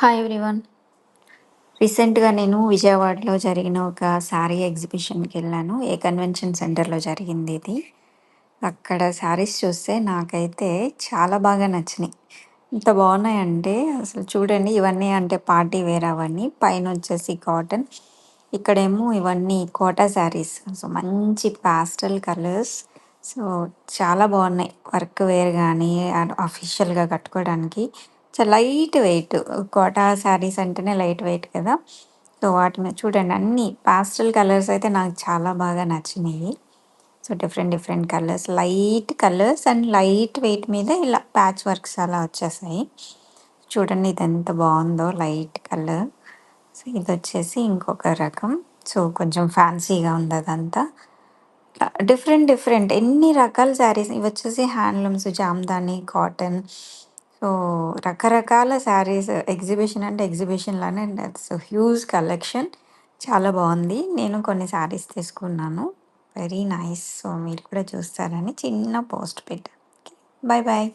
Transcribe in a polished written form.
Hi everyone. రీసెంట్‌గా నేను విజయవాడలో జరిగిన ఒక శారీ ఎగ్జిబిషన్‌కెళ్ళాను. కన్వెన్షన్ సెంటర్‌లో జరిగింది ఇది. అక్కడ శారీస్ చూస్తే నాకైతే చాలా బాగా నచ్చినాయి. ఎంత బాగున్నాయంటే అసలు చూడండి, ఇవన్నీ అంటే పార్టీ వేర్ అవన్నీ. పైనొచ్చేసి కాటన్. ఇక్కడేమో ఇవన్నీ కోటా శారీస్. సో, మంచి పాస్టల్ కలర్స్. సో, చాలా బాగున్నాయి. వర్క్ వేర్ గానీ అఫీషియల్‌గా కట్టుకోవడానికి. Light weight. కోటా శారీస్ అంటేనే లైట్ వెయిట్ కదా! సో, వాటి మీద చూడండి, అన్నీ పాస్టల్ కలర్స్ అయితే నాకు చాలా బాగా నచ్చినియి. So, different different colours and light weight మీద ఇలా ప్యాచ్ వర్క్స్ అలా వచ్చేసాయి. చూడండి ఇదెంత బావుందో లైట్ కలర్. సో, ఇదొచ్చేసి ఇంకొక రకం. సో, కొంచెం ఫ్యాన్సీగా ఉందదంతా. డిఫరెంట్ డిఫరెంట్ ఎన్ని రకాల శారీస్ ఇవొచ్చేసి హ్యాండ్లూమ్స్, జామ్దాని, కాటన్. సో, రకరకాల శారీస్ ఎగ్జిబిషన్ అంటే ఎగ్జిబిషన్ లానే దట్స్ హ్యూజ్ కలెక్షన్. చాలా బావుంది. నేను కొన్ని శారీస్ తీసుకున్నాను. Very nice. సో, మీరు కూడా చూస్తారని చిన్న పోస్ట్ పెట్టాను. ఓకే. Bye bye.